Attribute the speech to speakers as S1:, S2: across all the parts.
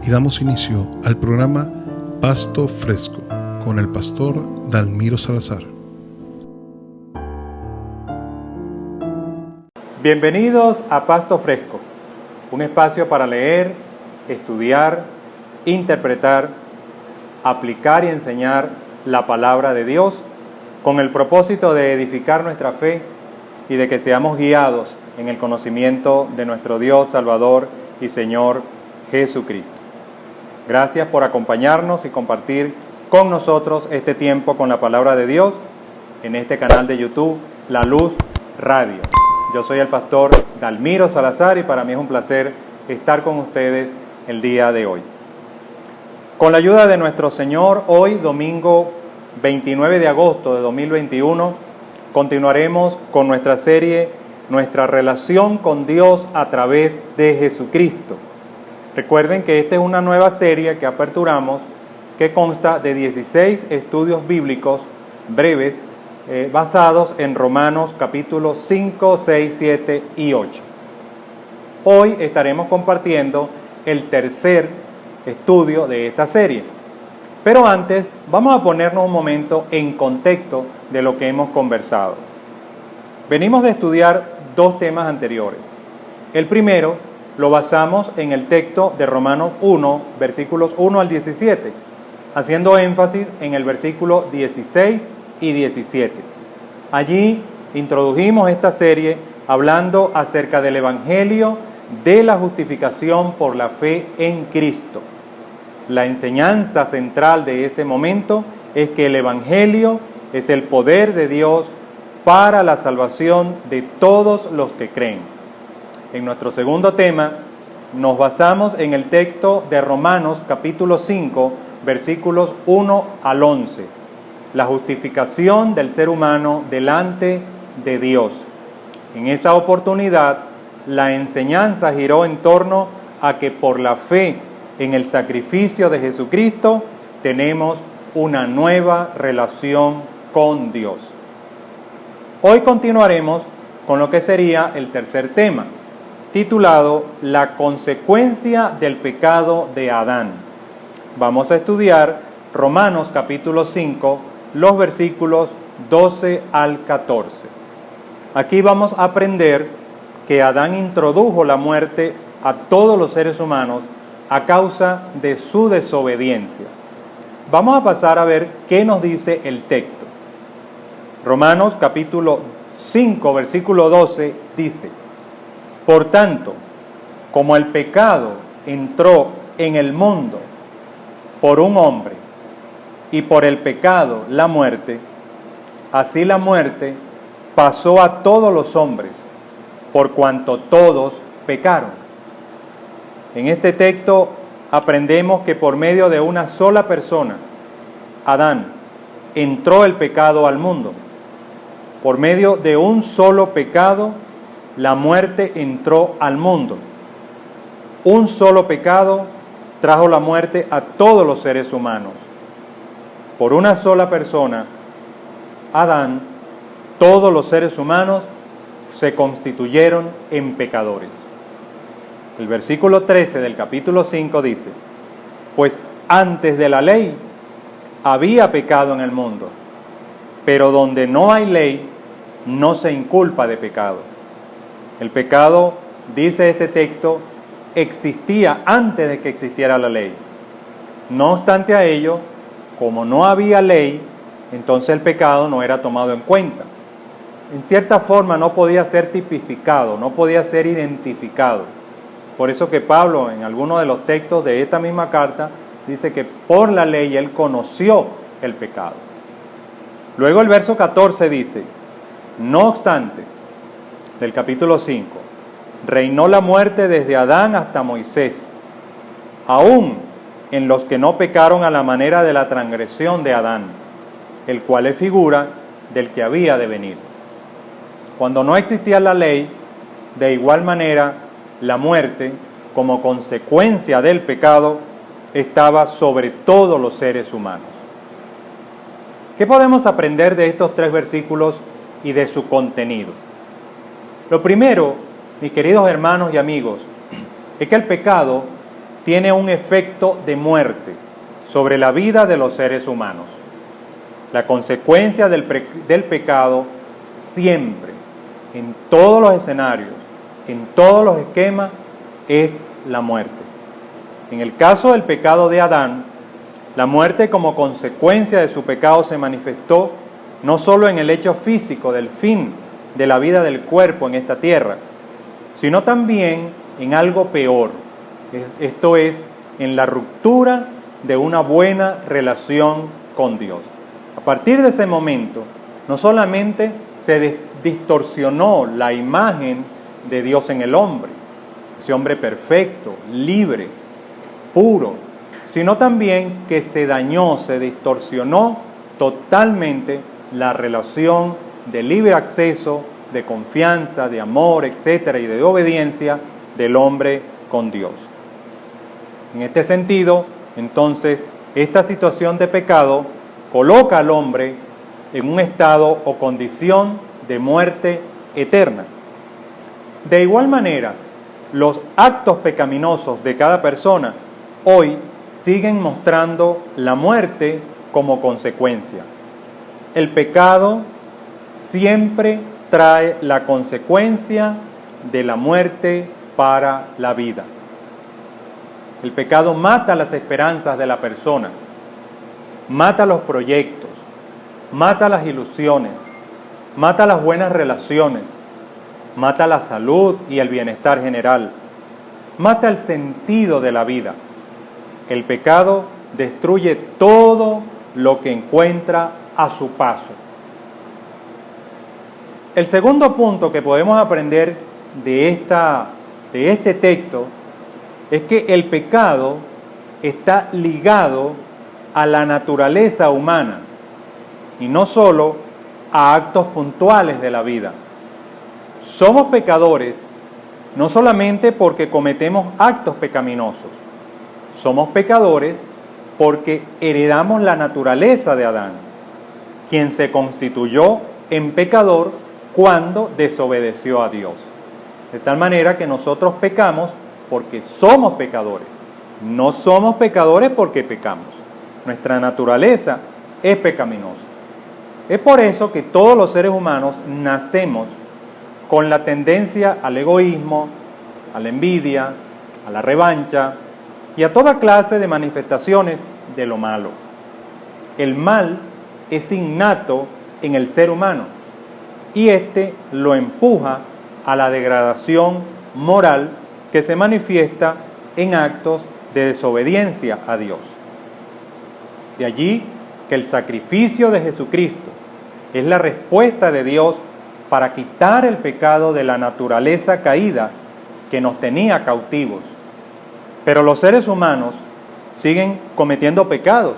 S1: y damos inicio al programa Pasto Fresco con el pastor Dalmiro Salazar.
S2: Bienvenidos a Pasto Fresco, un espacio para leer, estudiar, interpretar, aplicar y enseñar la palabra de Dios con el propósito de edificar nuestra fe y de que seamos guiados en el conocimiento de nuestro Dios, Salvador y Señor Jesucristo. Gracias por acompañarnos y compartir con nosotros este tiempo con la palabra de Dios en este canal de YouTube, La Luz Radio. Yo soy el pastor Dalmiro Salazar y para mí es un placer estar con ustedes el día de hoy. Con la ayuda de nuestro Señor, hoy, domingo 29 de agosto de 2021, continuaremos con nuestra serie Nuestra relación con Dios a través de Jesucristo. Recuerden que esta es una nueva serie que aperturamos que consta de 16 estudios bíblicos breves basados en Romanos capítulos 5, 6, 7 y 8. Hoy estaremos compartiendo el tercer estudio de esta serie. Pero antes, vamos a ponernos un momento en contexto de lo que hemos conversado. Venimos de estudiar dos temas anteriores. El primero lo basamos en el texto de Romanos 1, versículos 1 al 17, haciendo énfasis en el versículo 16 y 17. Allí introdujimos esta serie hablando acerca del Evangelio de la justificación por la fe en Cristo. La enseñanza central de ese momento es que el Evangelio es el poder de Dios para la salvación de todos los que creen. En nuestro segundo tema nos basamos en el texto de Romanos capítulo 5, versículos 1 al 11, la justificación del ser humano delante de Dios. En esa oportunidad, la enseñanza giró en torno a que por la fe en el sacrificio de Jesucristo tenemos una nueva relación con Dios. Hoy continuaremos con lo que sería el tercer tema, titulado La consecuencia del pecado de Adán. Vamos a estudiar Romanos capítulo 5, los versículos 12 al 14. Aquí vamos a aprender que Adán introdujo la muerte a todos los seres humanos a causa de su desobediencia. Vamos a pasar a ver qué nos dice el texto. Romanos capítulo 5, versículo 12 dice: Por tanto, como el pecado entró en el mundo por un hombre, y por el pecado la muerte, así la muerte pasó a todos los hombres, por cuanto todos pecaron. En este texto aprendemos que por medio de una sola persona, Adán, entró el pecado al mundo. Por medio de un solo pecado, la muerte entró al mundo. Un solo pecado trajo la muerte a todos los seres humanos. Por una sola persona, Adán, todos los seres humanos se constituyeron en pecadores. El versículo 13 del capítulo 5 dice: Pues antes de la ley había pecado en el mundo, pero donde no hay ley, no se inculpa de pecado. El pecado, dice este texto, existía antes de que existiera la ley. No obstante a ello, como no había ley, entonces el pecado no era tomado en cuenta. En cierta forma no podía ser tipificado, no podía ser identificado. Por eso que Pablo, en algunos de los textos de esta misma carta, dice que por la ley él conoció el pecado. Luego el verso 14 dice: No obstante, del capítulo 5, reinó la muerte desde Adán hasta Moisés, aún en los que no pecaron a la manera de la transgresión de Adán, el cual es figura del que había de venir. Cuando no existía la ley, de igual manera la muerte, como consecuencia del pecado, estaba sobre todos los seres humanos. ¿Qué podemos aprender de estos tres versículos y de su contenido? Lo primero, mis queridos hermanos y amigos, es que el pecado tiene un efecto de muerte sobre la vida de los seres humanos. La consecuencia del pecado siempre, en todos los escenarios, en todos los esquemas, es la muerte. En el caso del pecado de Adán, la muerte como consecuencia de su pecado se manifestó no solo en el hecho físico del fin de la vida del cuerpo en esta tierra, sino también en algo peor, esto es, en la ruptura de una buena relación con Dios. A partir de ese momento, no solamente se distorsionó la imagen de Dios en el hombre, ese hombre perfecto, libre, puro, sino también que se dañó, se distorsionó totalmente la relación de libre acceso, de confianza, de amor, etcétera, y de obediencia del hombre con Dios. En este sentido, entonces, esta situación de pecado coloca al hombre en un estado o condición de muerte eterna. De igual manera, los actos pecaminosos de cada persona hoy siguen mostrando la muerte como consecuencia. El pecado siempre trae la consecuencia de la muerte para la vida. El pecado mata las esperanzas de la persona, mata los proyectos, mata las ilusiones, mata las buenas relaciones, mata la salud y el bienestar general, mata el sentido de la vida. El pecado destruye todo lo que encuentra a su paso. El segundo punto que podemos aprender de este texto es que el pecado está ligado a la naturaleza humana y no solo a actos puntuales de la vida. Somos pecadores no solamente porque cometemos actos pecaminosos, somos pecadores porque heredamos la naturaleza de Adán, quien se constituyó en pecador cuando desobedeció a Dios. De tal manera que nosotros pecamos porque somos pecadores. No somos pecadores porque pecamos. Nuestra naturaleza es pecaminosa. Es por eso que todos los seres humanos nacemos con la tendencia al egoísmo, a la envidia, a la revancha y a toda clase de manifestaciones de lo malo. El mal es innato en el ser humano y este lo empuja a la degradación moral que se manifiesta en actos de desobediencia a Dios. De allí que el sacrificio de Jesucristo es la respuesta de Dios para quitar el pecado de la naturaleza caída que nos tenía cautivos. Pero los seres humanos siguen cometiendo pecados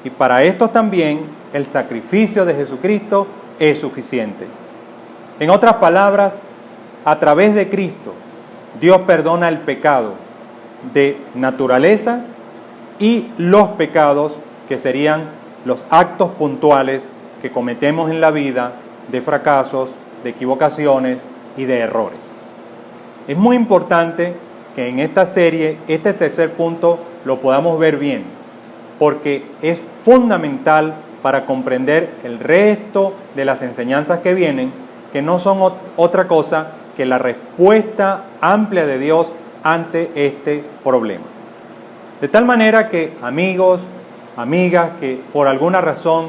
S2: y para estos también el sacrificio de Jesucristo es suficiente. En otras palabras, a través de Cristo, Dios perdona el pecado de naturaleza y los pecados que serían los actos puntuales que cometemos en la vida de fracasos, de equivocaciones y de errores. Es muy importante que en esta serie, este tercer punto, lo podamos ver bien, porque es fundamental para comprender el resto de las enseñanzas que vienen, que no son otra cosa que la respuesta amplia de Dios ante este problema. De tal manera que, amigos, amigas, que por alguna razón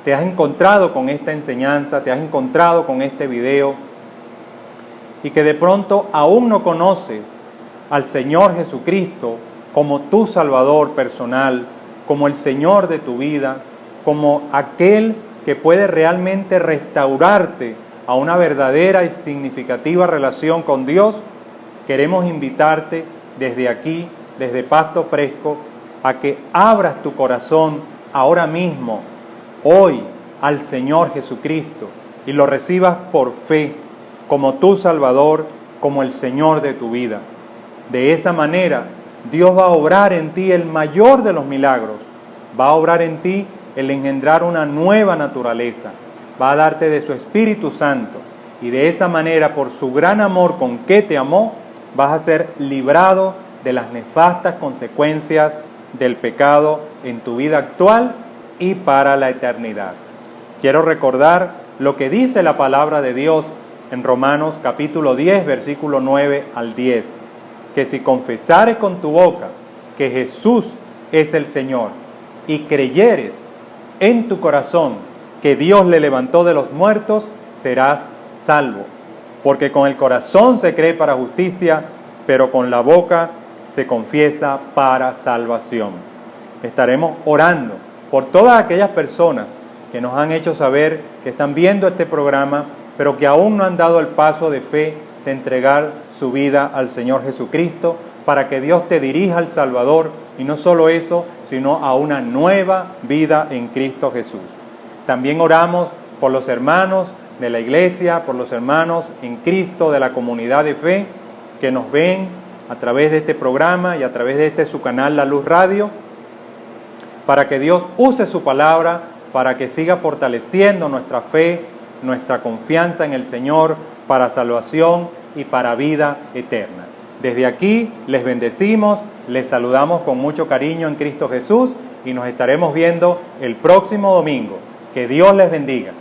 S2: te has encontrado con esta enseñanza, te has encontrado con este video y que de pronto aún no conoces al Señor Jesucristo como tu Salvador personal, como el Señor de tu vida, como aquel que puede realmente restaurarte a una verdadera y significativa relación con Dios, queremos invitarte desde aquí, desde Pasto Fresco, a que abras tu corazón ahora mismo, hoy, al Señor Jesucristo y lo recibas por fe como tu Salvador, como el Señor de tu vida. De esa manera, Dios va a obrar en ti el mayor de los milagros, va a obrar en ti el engendrar una nueva naturaleza, va a darte de su Espíritu Santo y de esa manera, por su gran amor con que te amó, vas a ser librado de las nefastas consecuencias del pecado en tu vida actual y para la eternidad. Quiero recordar lo que dice la palabra de Dios en Romanos capítulo 10, versículo 9 al 10, que si confesares con tu boca que Jesús es el Señor y creyeres en tu corazón que Dios le levantó de los muertos, serás salvo. Porque con el corazón se cree para justicia, pero con la boca se confiesa para salvación. Estaremos orando por todas aquellas personas que nos han hecho saber que están viendo este programa, pero que aún no han dado el paso de fe de entregar su vida al Señor Jesucristo, para que Dios te dirija al Salvador, y no solo eso, sino a una nueva vida en Cristo Jesús. También oramos por los hermanos de la iglesia, por los hermanos en Cristo de la comunidad de fe que nos ven a través de este programa y a través de su canal La Luz Radio, para que Dios use su palabra para que siga fortaleciendo nuestra fe, nuestra confianza en el Señor para salvación y para vida eterna. Desde aquí les bendecimos, les saludamos con mucho cariño en Cristo Jesús y nos estaremos viendo el próximo domingo. Que Dios les bendiga.